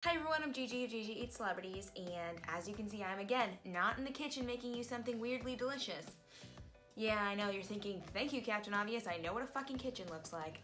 Hi everyone, I'm GiGi of GiGi Eats Celebrities, and as you can see, I'm again not in the kitchen making you something weirdly delicious. Yeah, I know, you're thinking, thank you, Captain Obvious, I know what a fucking kitchen looks like.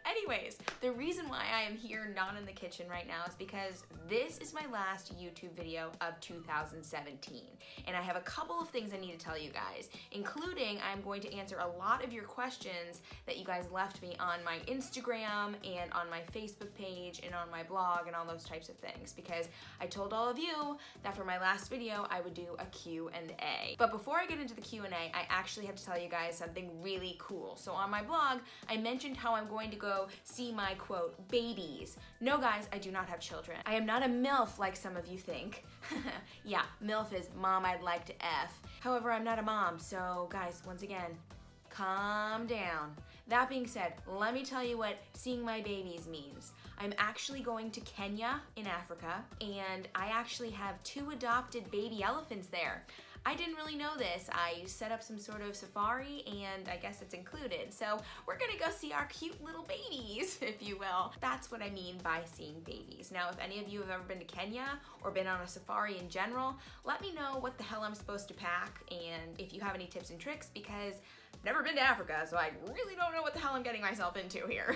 Anyways, the reason why I am here not in the kitchen right now is because this is my last YouTube video of 2017. And I have a couple of things I need to tell you guys, including I'm going to answer a lot of your questions that you guys left me on my Instagram and on my Facebook page and on my blog and all those types of things, because I told all of you that for my last video I would do a Q&A. But before I get into the Q&A, I actually have to tell you guys something really cool. So on my blog, I mentioned how I'm going to go see my, quote, babies. No guys, I do not have children. I am not a MILF like some of you think. Yeah, MILF is Mom I'd like to F. However, I'm not a mom, so guys, once again, calm down. That being said, let me tell you what seeing my babies means. I'm actually going to Kenya in Africa, and I actually have 2 adopted baby elephants there. I didn't really know this. I set up some sort of safari and I guess it's included. So we're gonna go see our cute little babies, if you will. That's what I mean by seeing babies. Now, if any of you have ever been to Kenya or been on a safari in general, let me know what the hell I'm supposed to pack and if you have any tips and tricks, because I've never been to Africa, so I really don't know what the hell I'm getting myself into here.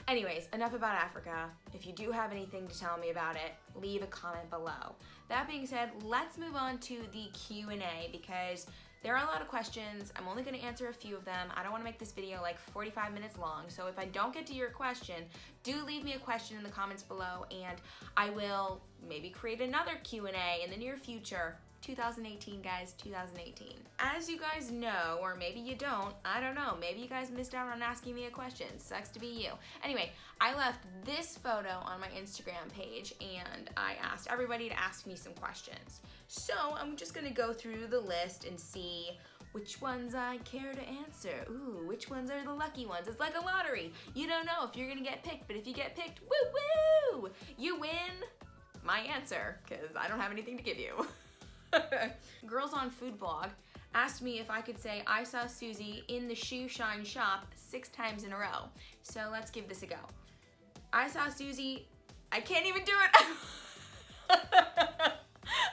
Anyways, enough about Africa. If you do have anything to tell me about it, leave a comment below. That being said, let's move on to the Q&A because there are a lot of questions. I'm only gonna answer a few of them. I don't wanna make this video like 45 minutes long, so if I don't get to your question, do leave me a question in the comments below and I will maybe create another Q&A in the near future. 2018, guys, 2018. As you guys know, or maybe you don't, I don't know, maybe you guys missed out on asking me a question. Sucks to be you. Anyway, I left this photo on my Instagram page and I asked everybody to ask me some questions. So I'm just gonna go through the list and see which ones I care to answer. Ooh, which ones are the lucky ones? It's like a lottery. You don't know if you're gonna get picked, but if you get picked, woo woo! You win my answer, because I don't have anything to give you. Girls on Food Blog asked me if I could say I saw Susie in the shoe shine shop 6 times in a row. So let's give this a go. I saw Susie, I can't even do it.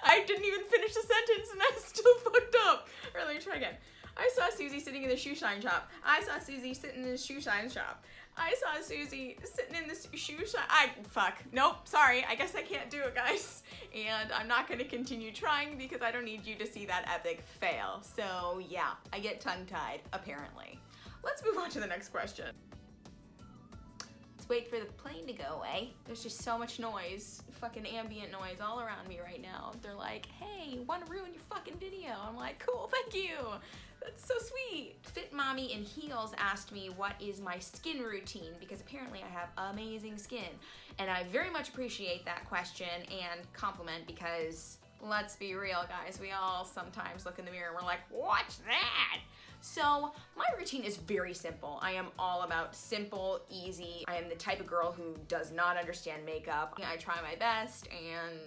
I didn't even finish the sentence and I still fucked up. Or let me try again. I saw Susie sitting in the shoe shine shop. I saw Susie sitting in the shoe shine shop. I saw Susie sitting in the shoe shine. Fuck. Nope, sorry. I guess I can't do it, guys. And I'm not gonna continue trying because I don't need you to see that epic fail. So yeah, I get tongue-tied, apparently. Let's move on to the next question. Let's wait for the plane to go away. There's just so much noise, fucking ambient noise all around me right now. They're like, hey, wanna ruin your fucking video? I'm like, cool, thank you. That's so sweet. Fit Mommy in Heels asked me what is my skin routine, because apparently I have amazing skin. And I very much appreciate that question and compliment because let's be real, guys, we all sometimes look in the mirror and we're like, what's that? So my routine is very simple. I am all about simple, easy. I am the type of girl who does not understand makeup. I try my best and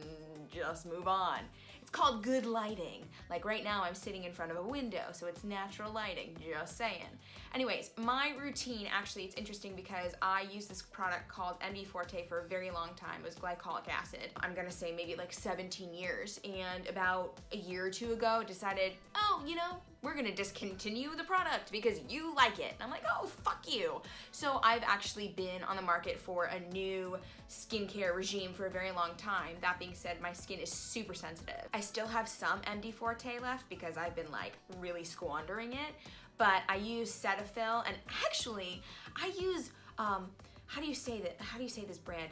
just move on. It's called good lighting. Like right now I'm sitting in front of a window, so it's natural lighting, just saying. Anyways, my routine, actually it's interesting because I used this product called MD Forte for a very long time. It was glycolic acid. I'm gonna say maybe like 17 years. And about a year or 2 ago, decided, oh, you know, we're gonna discontinue the product because you like it. And I'm like, oh, fuck you. So I've actually been on the market for a new skincare regime for a very long time. That being said, my skin is super sensitive. I still have some MD Forte left because I've been like really squandering it, but I use Cetaphil, and actually I use, how do you say this brand?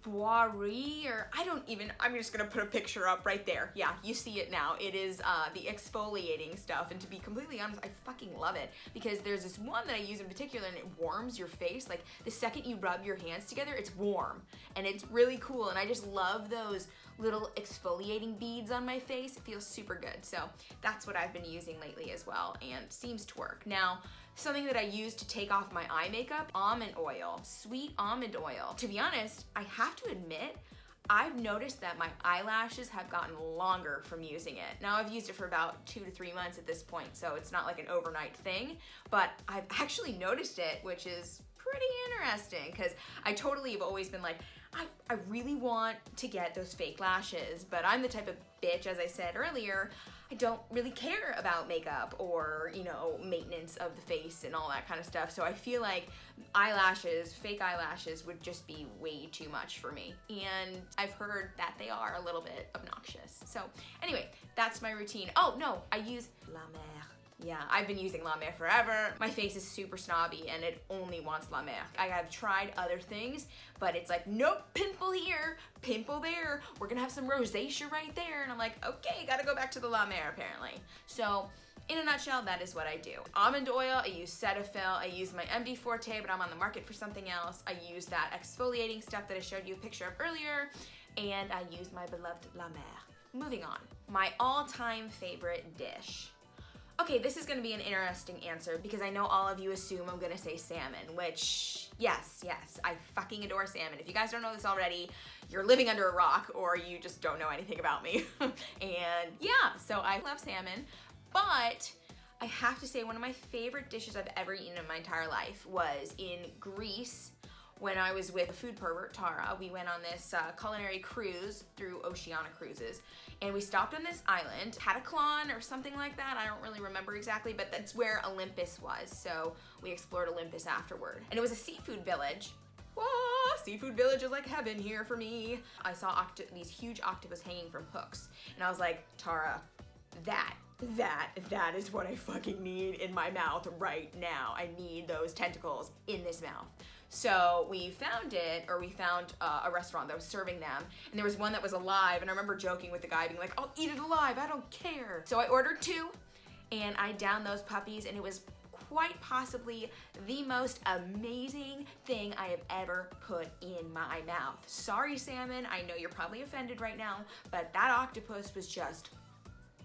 Boirie, or I'm just gonna put a picture up right there. Yeah, you see it now. It is the exfoliating stuff, and to be completely honest, I fucking love it because there's this one that I use in particular and it warms your face. Like the second you rub your hands together, it's warm and it's really cool, and I just love those little exfoliating beads on my face. It feels super good. So that's what I've been using lately as well, and seems to work. Now, something that I use to take off my eye makeup, almond oil, sweet almond oil. To be honest, I have to admit, I've noticed that my eyelashes have gotten longer from using it. Now I've used it for about 2 to 3 months at this point, so it's not like an overnight thing, but I've actually noticed it, which is pretty interesting because I totally have always been like, I really want to get those fake lashes, but I'm the type of bitch, as I said earlier, I don't really care about makeup or, you know, maintenance of the face and all that kind of stuff. So I feel like eyelashes, fake eyelashes would just be way too much for me. And I've heard that they are a little bit obnoxious. So anyway, that's my routine. Oh no, I use La Mer. Yeah, I've been using La Mer forever. My face is super snobby and it only wants La Mer. I have tried other things, but it's like, nope, pimple here, pimple there. We're gonna have some rosacea right there. And I'm like, okay, gotta go back to the La Mer apparently. So in a nutshell, that is what I do. Almond oil, I use Cetaphil, I use my MD Forte, but I'm on the market for something else. I use that exfoliating stuff that I showed you a picture of earlier, and I use my beloved La Mer. Moving on, my all-time favorite dish. Okay, this is gonna be an interesting answer because I know all of you assume I'm gonna say salmon, which, yes, I fucking adore salmon. If you guys don't know this already, you're living under a rock or you just don't know anything about me. And yeah, so I love salmon, but I have to say one of my favorite dishes I've ever eaten in my entire life was in Greece. When I was with a food pervert, Tara, we went on this culinary cruise through Oceania Cruises, and we stopped on this island, Cataclon or something like that, I don't really remember exactly, but that's where Olympus was, so we explored Olympus afterward. And it was a seafood village. Whoa, seafood village is like heaven here for me. I saw these huge octopus hanging from hooks, and I was like, Tara, that is what I fucking need in my mouth right now. I need those tentacles in this mouth. So we found a restaurant that was serving them, and there was one that was alive, and I remember joking with the guy being like, I'll eat it alive, I don't care. So I ordered 2, and I downed those puppies, and it was quite possibly the most amazing thing I have ever put in my mouth. Sorry, salmon, I know you're probably offended right now, but that octopus was just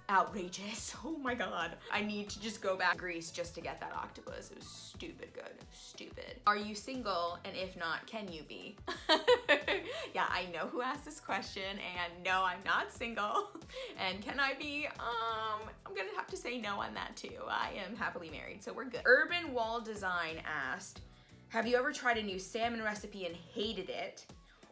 outrageous. Oh my god. I need to just go back to Greece just to get that octopus. It was stupid good. Stupid. Are you single? And if not, can you be? Yeah, I know who asked this question, and no, I'm not single. And can I be? I'm gonna have to say no on that too. I am happily married, so we're good. Urban Wall Design asked, have you ever tried a new salmon recipe and hated it?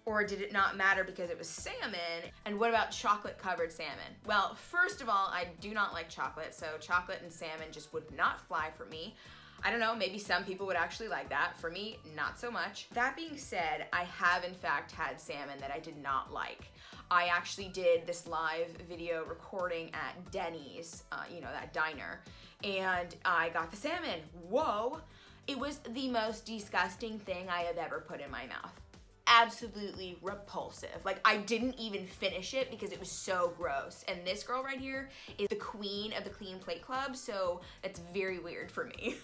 Or did it not matter because it was salmon? And what about chocolate covered salmon? Well, first of all, I do not like chocolate, so chocolate and salmon just would not fly for me. I don't know, maybe some people would actually like that. For me, not so much. That being said, I have in fact had salmon that I did not like. I actually did this live video recording at Denny's, you know, that diner, and I got the salmon. Whoa! It was the most disgusting thing I have ever put in my mouth. Absolutely repulsive. Like, I didn't even finish it because it was so gross. And this girl right here is the queen of the Clean Plate Club, so that's very weird for me.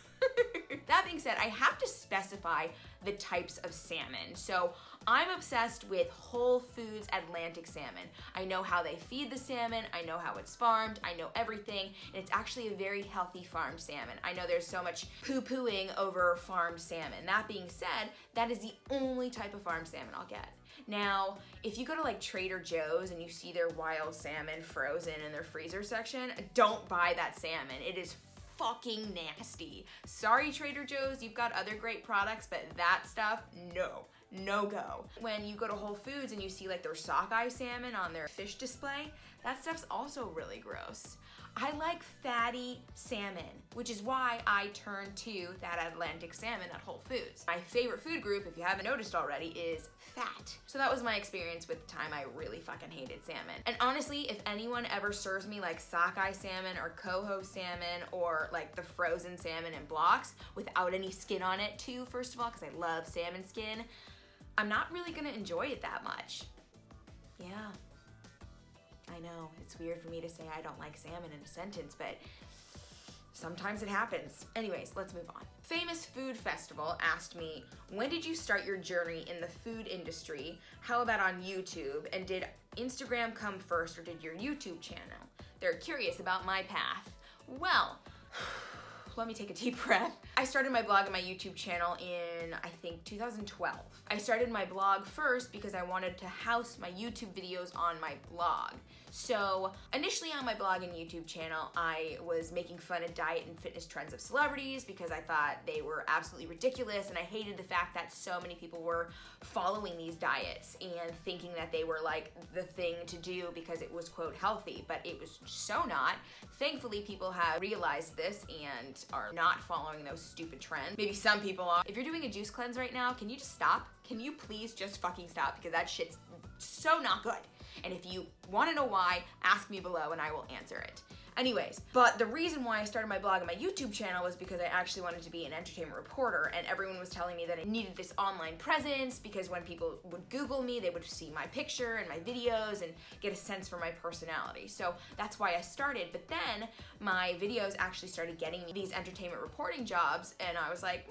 That being said, I have to specify the types of salmon. So I'm obsessed with Whole Foods Atlantic salmon. I know how they feed the salmon, I know how it's farmed, I know everything, and it's actually a very healthy farmed salmon. I know there's so much poo-pooing over farmed salmon. That being said, that is the only type of farmed salmon I'll get. Now, if you go to like Trader Joe's and you see their wild salmon frozen in their freezer section, don't buy that salmon. It is fucking nasty. Sorry, Trader Joe's, you've got other great products, but that stuff, no go. When you go to Whole Foods and you see like their sockeye salmon on their fish display, that stuff's also really gross. I like fatty salmon, which is why I turned to that Atlantic salmon at Whole Foods. My favorite food group, if you haven't noticed already, is fat. So that was my experience with the time I really fucking hated salmon. And honestly, if anyone ever serves me like sockeye salmon or coho salmon or like the frozen salmon in blocks without any skin on it too, first of all, because I love salmon skin, I'm not really gonna enjoy it that much. Yeah. I know, it's weird for me to say I don't like salmon in a sentence, but sometimes it happens. Anyways, let's move on. Famous Food Festival asked me, when did you start your journey in the food industry? How about on YouTube? And did Instagram come first or did your YouTube channel? They're curious about my path. Well, let me take a deep breath. I started my blog and my YouTube channel in, I think, 2012. I started my blog first because I wanted to house my YouTube videos on my blog. So initially on my blog and YouTube channel, I was making fun of diet and fitness trends of celebrities because I thought they were absolutely ridiculous, and I hated the fact that so many people were following these diets and thinking that they were like the thing to do because it was, quote, healthy, but it was so not. Thankfully, people have realized this and are not following those stupid trends. Maybe some people are. If you're doing a juice cleanse right now, can you just stop? Can you please just fucking stop? Because that shit's so not good. And if you want to know why, ask me below and I will answer it. Anyways, but the reason why I started my blog and my YouTube channel was because I actually wanted to be an entertainment reporter, and everyone was telling me that I needed this online presence because when people would Google me, they would see my picture and my videos and get a sense for my personality. So that's why I started. But then my videos actually started getting me these entertainment reporting jobs, and I was like,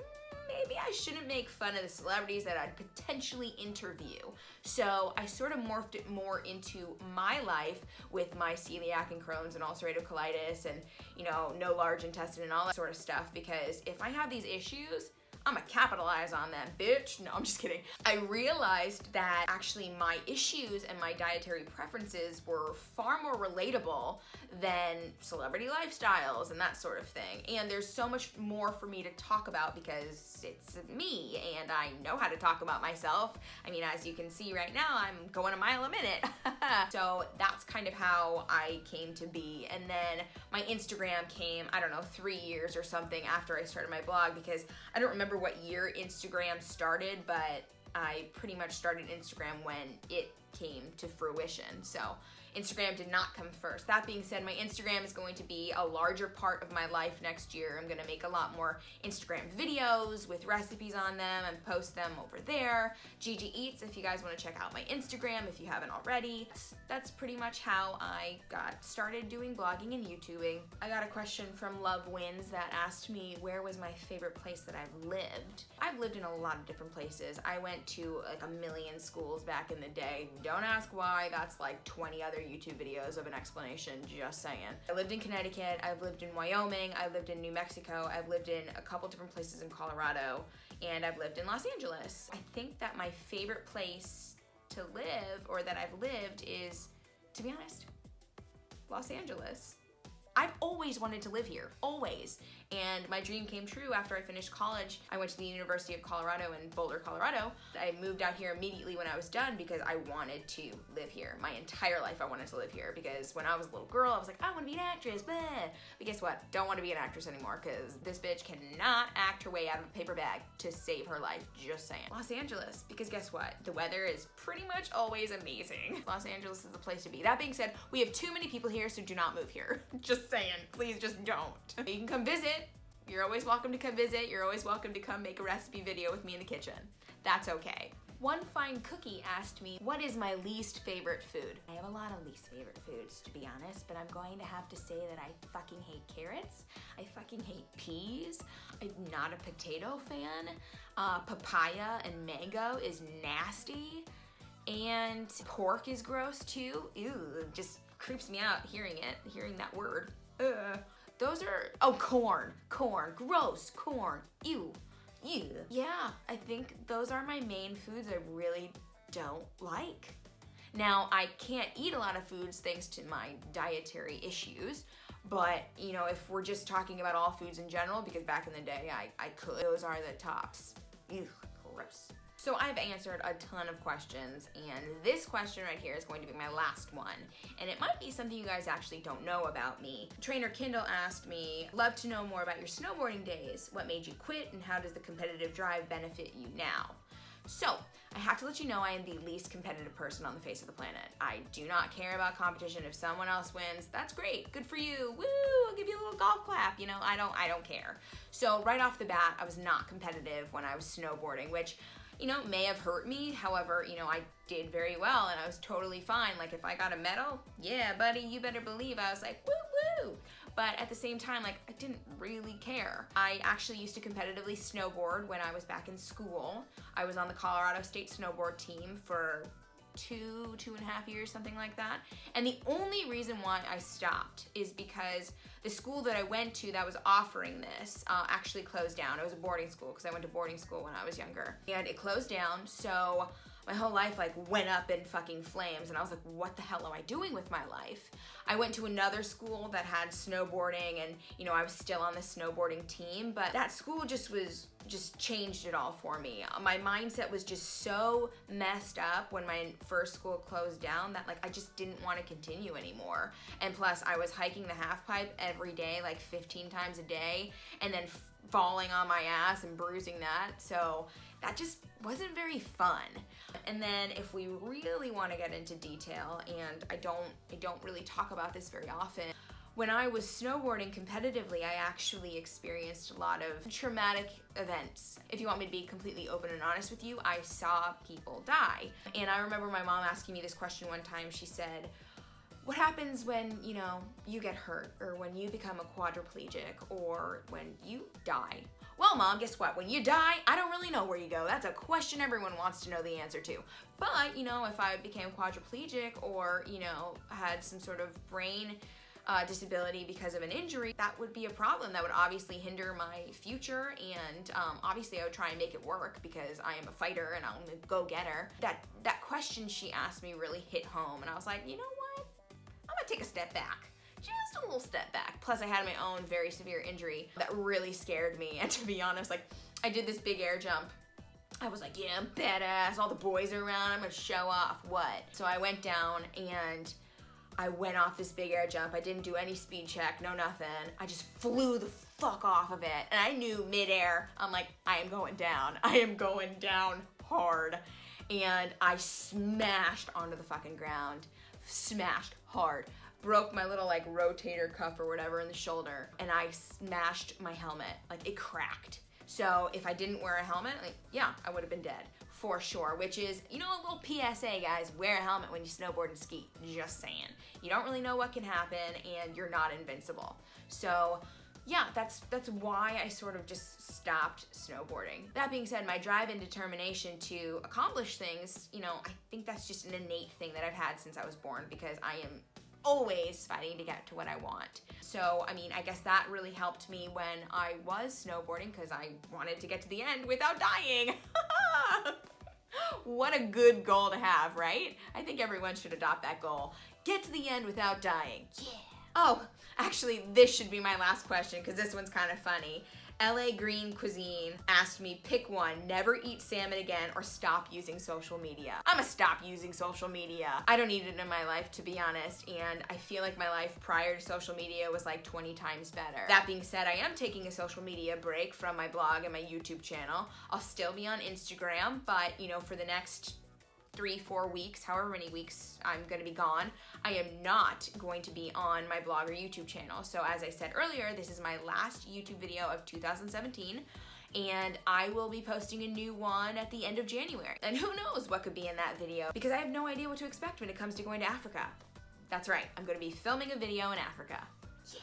maybe I shouldn't make fun of the celebrities that I'd potentially interview. So I sort of morphed it more into my life with my celiac and Crohn's and ulcerative colitis and, you know, no large intestine and all that sort of stuff, because if I have these issues, I'm gonna capitalize on them, bitch. No, I'm just kidding. I realized that actually my issues and my dietary preferences were far more relatable than celebrity lifestyles and that sort of thing. And there's so much more for me to talk about because it's me and I know how to talk about myself. I mean, as you can see right now, I'm going a mile a minute. So that's kind of how I came to be. And then my Instagram came, I don't know, 3 years or something after I started my blog, because I don't remember what year Instagram started, but I pretty much started Instagram when it came to fruition. So Instagram did not come first. That being said, my Instagram is going to be a larger part of my life next year. I'm gonna make a lot more Instagram videos with recipes on them and post them over there. GiGi Eats, if you guys wanna check out my Instagram if you haven't already. That's pretty much how I got started doing blogging and YouTubing. I got a question from Love Wins that asked me where was my favorite place that I've lived. I've lived in a lot of different places. I went to like a million schools back in the day. Don't ask why, that's like 20 other YouTube videos of an explanation, just saying. I lived in Connecticut, I've lived in Wyoming, I've lived in New Mexico, I've lived in a couple different places in Colorado, and I've lived in Los Angeles. I think that my favorite place to live, or that I've lived, is, to be honest, Los Angeles. I've always wanted to live here, always. And my dream came true after I finished college. I went to the University of Colorado in Boulder, Colorado. I moved out here immediately when I was done because I wanted to live here. My entire life I wanted to live here because when I was a little girl, I was like, I want to be an actress, blah. But guess what? Don't want to be an actress anymore because this bitch cannot act her way out of a paper bag to save her life, just saying. Los Angeles, because guess what? The weather is pretty much always amazing. Los Angeles is the place to be. That being said, we have too many people here, so do not move here. Just saying, please just don't. You can come visit. You're always welcome to come visit. You're always welcome to come make a recipe video with me in the kitchen. That's okay. One Fine Cookie asked me, what is my least favorite food? I have a lot of least favorite foods, to be honest, but I'm going to have to say that I fucking hate carrots. I fucking hate peas. I'm not a potato fan. Papaya and mango is nasty. And pork is gross too. Ew, it just creeps me out hearing that word. Those are, oh, corn, gross, corn, ew. Yeah, I think those are my main foods I really don't like. Now, I can't eat a lot of foods thanks to my dietary issues, but, you know, if we're just talking about all foods in general, because back in the day I could, those are the tops. Ew, gross. So I've answered a ton of questions, and this question right here is going to be my last one. And it might be something you guys actually don't know about me. Trainer Kindle asked me, love to know more about your snowboarding days. What made you quit, and how does the competitive drive benefit you now? So, I have to let you know I am the least competitive person on the face of the planet. I do not care about competition. If someone else wins, that's great. Good for you. Woo! I'll give you a little golf clap. You know, I don't care. So right off the bat, I was not competitive when I was snowboarding, which, you know, may have hurt me. However, you know, I did very well and I was totally fine. Like if I got a medal, yeah, buddy, you better believe I was like, woo woo. But at the same time, like I didn't really care. I actually used to competitively snowboard when I was back in school. I was on the Colorado State snowboard team for 2.5 years, something like that. And the only reason why I stopped is because the school that I went to that was offering this actually closed down. It was a boarding school because I went to boarding school when I was younger. And it closed down, so my whole life like went up in fucking flames, and I was like, what the hell am I doing with my life? I went to another school that had snowboarding, and you know, I was still on the snowboarding team, but that school just changed it all for me. My mindset was just so messed up when my first school closed down that like I just didn't want to continue anymore. And plus I was hiking the half pipe every day, like 15 times a day, and then falling on my ass and bruising that. So that just wasn't very fun. And then if we really want to get into detail, and I don't really talk about this very often, when I was snowboarding competitively, I actually experienced a lot of traumatic events. If you want me to be completely open and honest with you, I saw people die. And I remember my mom asking me this question one time. She said, what happens when, you know, you get hurt, or when you become a quadriplegic, or when you die? Well, Mom, guess what? When you die, I don't really know where you go. That's a question everyone wants to know the answer to. But, you know, if I became quadriplegic, or, you know, had some sort of brain disability because of an injury, that would be a problem. That would obviously hinder my future, and obviously I would try and make it work because I am a fighter and I'm a go-getter. That question she asked me really hit home, and I was like, you know what? I'm gonna take a step back. Just a little step back. Plus I had my own very severe injury that really scared me, and to be honest, like, I did this big air jump. I was like, yeah, I'm badass, all the boys are around, I'm gonna show off, what? So I went down and I went off this big air jump. I didn't do any speed check, no nothing. I just flew the fuck off of it, and I knew midair, I'm like, I am going down. I am going down hard. And I smashed onto the fucking ground, smashed hard. Broke my little like rotator cuff or whatever in the shoulder, and I smashed my helmet. Like, it cracked. So if I didn't wear a helmet, like, yeah, I would have been dead for sure. Which is, you know, a little PSA, guys, wear a helmet when you snowboard and ski. Just saying. You don't really know what can happen, and you're not invincible. So yeah, that's why I sort of just stopped snowboarding. That being said, my drive and determination to accomplish things, you know, I think that's just an innate thing that I've had since I was born, because I am always fighting to get to what I want. So, I mean, I guess that really helped me when I was snowboarding, because I wanted to get to the end without dying. What a good goal to have, right? I think everyone should adopt that goal. Get to the end without dying. Yeah. Oh, actually, this should be my last question, because this one's kind of funny. LA Green Cuisine asked me, pick one, never eat salmon again or stop using social media. I'm gonna stop using social media. I don't need it in my life, to be honest, and I feel like my life prior to social media was like 20 times better. That being said, I am taking a social media break from my blog and my YouTube channel. I'll still be on Instagram, but you know, for the next 3-4 weeks, however many weeks I'm gonna be gone, I am not going to be on my blog or YouTube channel. So as I said earlier, this is my last YouTube video of 2017, and I will be posting a new one at the end of January. And who knows what could be in that video, because I have no idea what to expect when it comes to going to Africa. That's right, I'm gonna be filming a video in Africa. Yeah.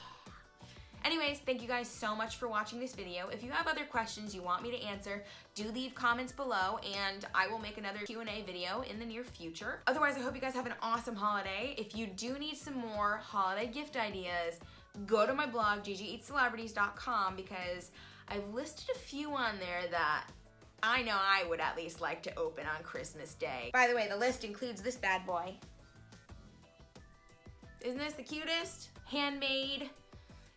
Anyways, thank you guys so much for watching this video. If you have other questions you want me to answer, do leave comments below, and I will make another Q&A video in the near future. Otherwise, I hope you guys have an awesome holiday. If you do need some more holiday gift ideas, go to my blog, GiGiEatsCelebrities.com, because I've listed a few on there that I know I would at least like to open on Christmas Day. By the way, the list includes this bad boy. Isn't this the cutest? Handmade.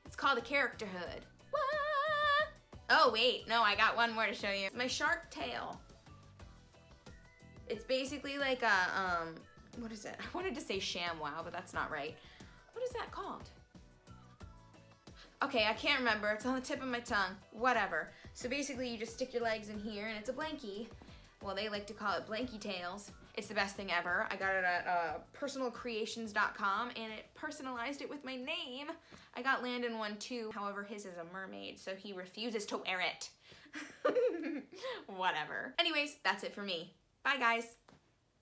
It's called a character hood. What? Oh wait, no, I got one more to show you. My shark tail. It's basically like a, what is it? I wanted to say ShamWow, but that's not right. What is that called? Okay, I can't remember. It's on the tip of my tongue. Whatever. So basically you just stick your legs in here and it's a blankie. Well, they like to call it blankie tails. It's the best thing ever. I got it at personalcreations.com, and it personalized it with my name. I got Landon one too. However, his is a mermaid, so he refuses to wear it. Whatever. Anyways, that's it for me. Bye, guys.